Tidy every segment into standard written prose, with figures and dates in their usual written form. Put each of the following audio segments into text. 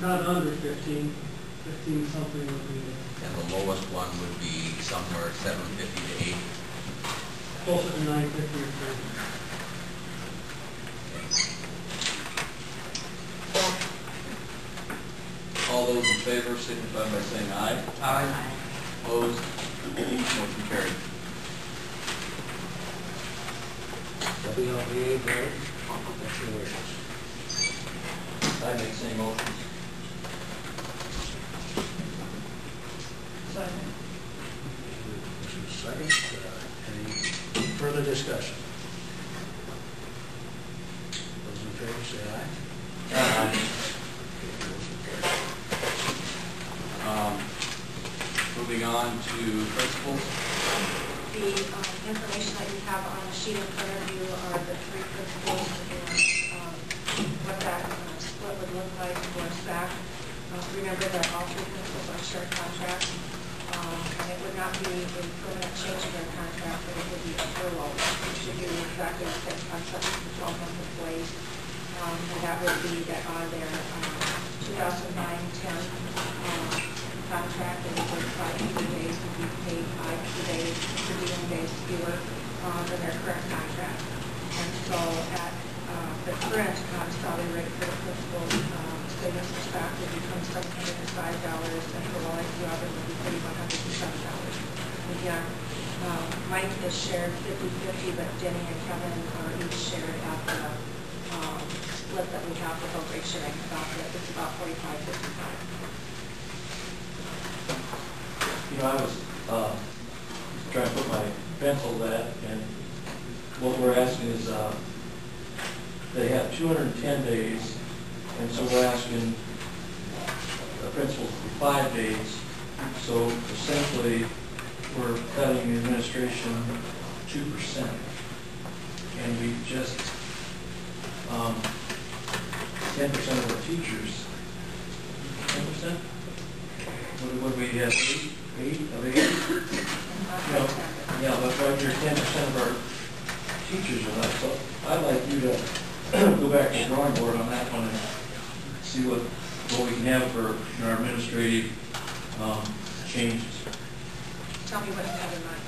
Not under 15. 15 something would be And the lowest one would be somewhere 750 to 8. closer to 950 or 30. All those in favor signify by saying aye. Aye. Opposed? Motion carried. WLBA board, what's your wishes? I make same motions. Motion second. Any further discussion? Those in favor say aye. Aye. Motion carried. Moving on to principals. The information that you have on the sheet in front of you are the three principals and what that split would look like for staff. Remember that all three principals are shared contracts, and it would not be a permanent change of their contract, but it would be a furlough. It should be exactly the same contract with the 12-month employees, and that would be that on their 2009-10 contract, and it was 500 days would be paid 5 days per diem days fewer than their current contract. And so at the current salary rate for the principal, savings for staff would become $705, and for the like the other would be $3,107. Again, Mike is shared 50-50, but Denny and Kevin are each shared at the split that we have for both rate sharing. It's about 45-55. You know, I was trying to put my pencil to that, and what we're asking is they have 210 days, and so we're asking the principals for 5 days. So essentially, we're cutting the administration 2%, and we just 10% of our teachers. 10%? What do we have? 8 of 8? Yeah, that's right. You're 10% of our teachers are left. So I'd like you to go back to the drawing board on that one and see what we can have for our administrative changes. Tell me what you have in mind.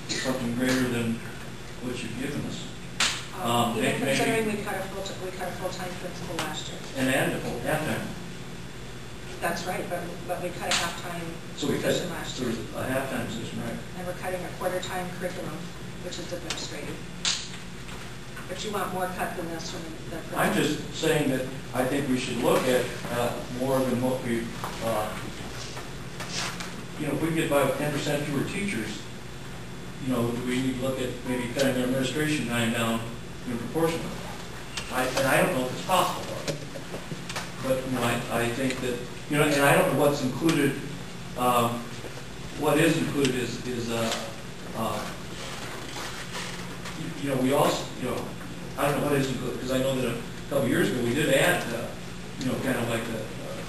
Something greater than what you've given us. Even considering we cut a full-time principal last year. And added a full halftime. That's right, but we cut a half-time So we cut position last year. a halftime position, right? And we're cutting a quarter-time curriculum, which is administrative. But you want more cut than this from the principal. I'm just saying that I think we should look at more than what we, if we get by with 10% fewer teachers, we need to look at maybe cutting their administration time down proportionally. And I don't know if it's possible, but I think that, and I don't know what's included. What is included is we also, I don't know what is included, because I know that a couple years ago we did add, kind of like the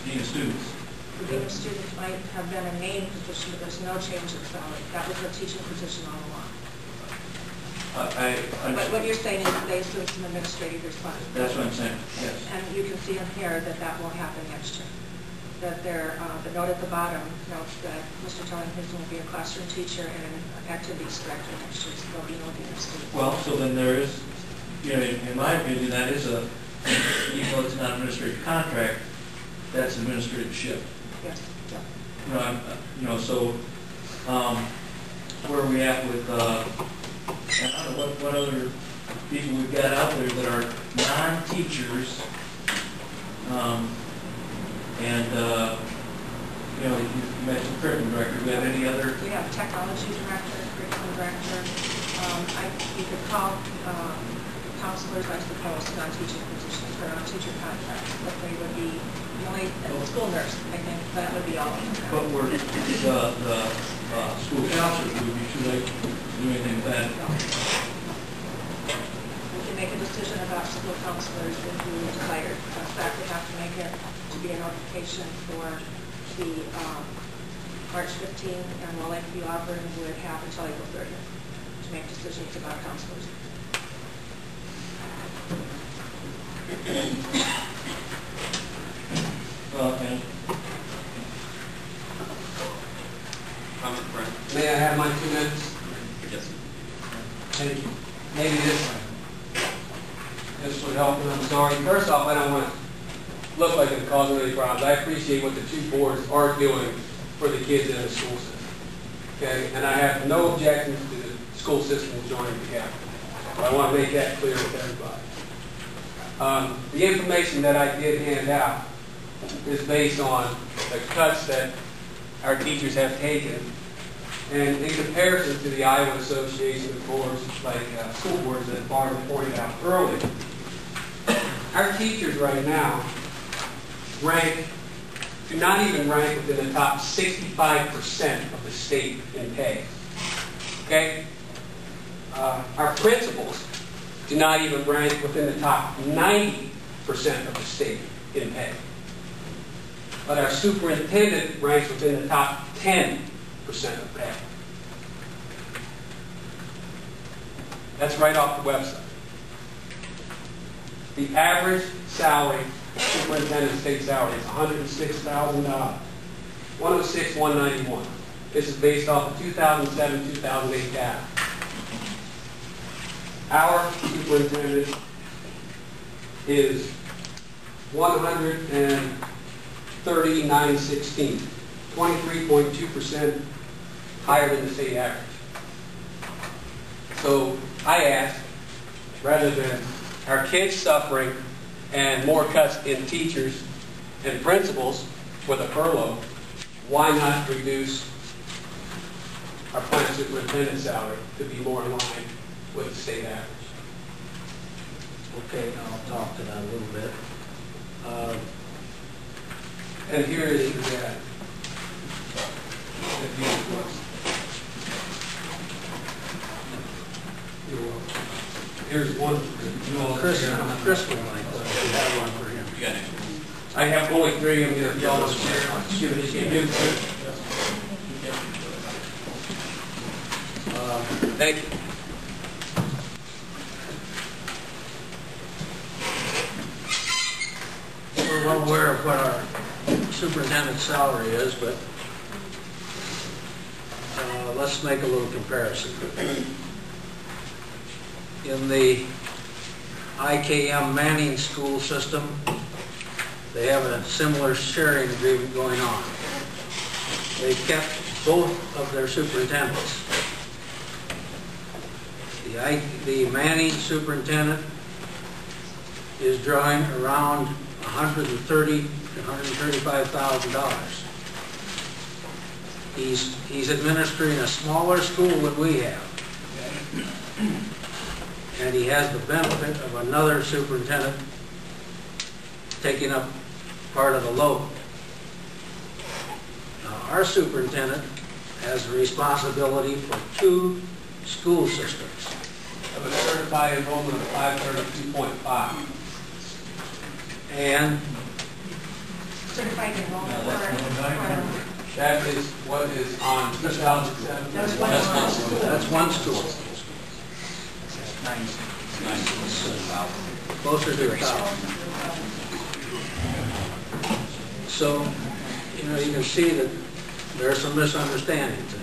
dean of students. The dean of students might have been a main position, but there's no change in salary. That was a teaching position all along. But what you're saying is they assume some administrative responsibility. That's what I'm saying, yes. And you can see in here that won't happen next year. That the note at the bottom notes that Mr. Tullingham will be a classroom teacher and an activities director next year, so there'll be no dean of students. Well, so then there is, in my opinion, that is even though it's not an administrative contract, that's an administrative shift. Yes. Yeah. So where are we at with, I don't know what other people we've got out there that are non-teachers, you mentioned curriculum director. Do we have any other? We have technology director, curriculum director. You could call counselors, I suppose, non-teaching positions or non-teacher contracts, but they would be only school nurse. I think that would be all. But we're the school counselors. Would be too late to do anything with that. No. We can make a decision about school counselors if we desire. In fact, we have to make it to be a notification for the March 15th, and the Lakeview Auburn would have until April 30th to make decisions about counselors. this would help, and I'm sorry. First off, I don't want to look like I'm causing any problems. I appreciate what the two boards are doing for the kids in the school system. Okay, and I have no objections to the school system joining together. But I want to make that clear with everybody. The information that I did hand out is based on the cuts that our teachers have taken, and in comparison to the Iowa Association of Boards, like school boards that Barb pointed out earlier, our teachers right now do not even rank within the top 65% of the state in pay. Okay? Our principals do not even rank within the top 90% of the state in pay. But our superintendent ranks within the top 10% of pay. That's right off the website. The average salary, superintendent state salary, is $106,000. 106,191. This is based off of 2007-2008 data. Our superintendent is $130,916, 23.2% higher than the state average. So I ask, rather than our kids suffering and more cuts in teachers and principals with a furlough, why not reduce our plant superintendent salary to be more in line with the state average? Okay, I'll talk to that a little bit. And here is the data. Here's one. Chris will like that. You have one for him. You got it. I have only three. I'm going to y'all give it to you. Thank you. We're well aware of what our superintendent's salary is, but let's make a little comparison. In the IKM Manning school system, they have a similar sharing agreement going on. They kept both of their superintendents. The Manning superintendent is drawing around $130,000 to $135,000. He's administering a smaller school than we have. And he has the benefit of another superintendent taking up part of the load. Now, our superintendent has the responsibility for 2 school systems. I have a certified enrollment of 532.5. And Certified enrollment for That is what is on 2007. That's one school. that's one school. Closer to 1,000. So, you can see that there are some misunderstandings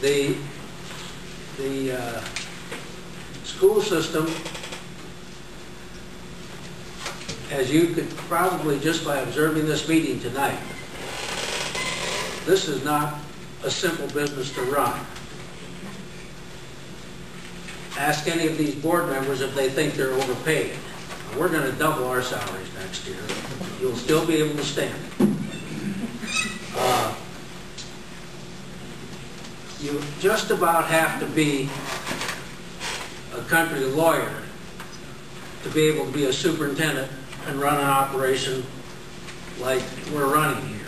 there. The school system, as you could probably just by observing this meeting tonight, this is not a simple business to run. Ask any of these board members if they think they're overpaid. We're going to double our salaries next year. You'll still be able to stand it. You just about have to be a country lawyer to be able to be a superintendent and run an operation like we're running here.